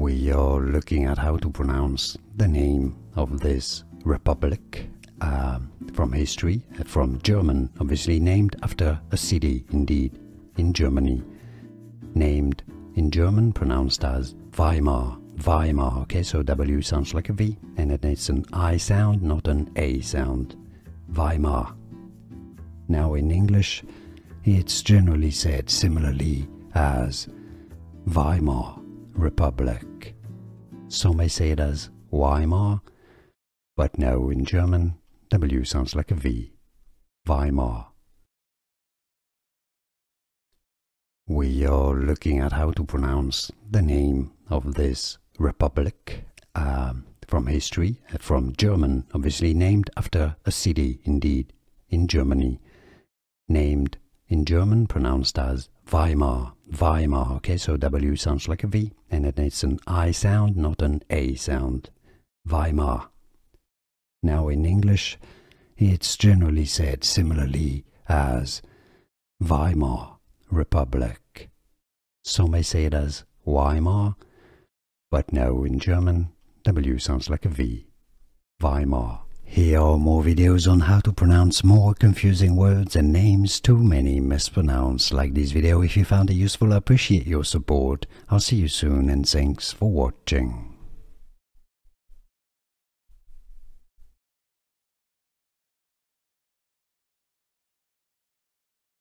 We are looking at how to pronounce the name of this republic from history, from German, obviously named after a city, indeed, in Germany. Named in German, pronounced as Weimar. Weimar, okay, so W sounds like a V, and it's an I sound, not an A sound. Weimar. Now in English, it's generally said similarly as Weimar Republic. Some may say it as Weimar, but no, in German, W sounds like a V. Weimar. We are looking at how to pronounce the name of this republic from history, from German, obviously named after a city, indeed, in Germany. Named in German, pronounced as Weimar. Weimar, okay, so W sounds like a V, and it's an I sound, not an A sound. Weimar. Now in English, it's generally said similarly as Weimar Republic. Some may say it as Weimar, but no, in German, W sounds like a V. Weimar. Here are more videos on how to pronounce more confusing words and names too many mispronounced. Like this video if you found it useful. I appreciate your support. I'll see you soon and thanks for watching.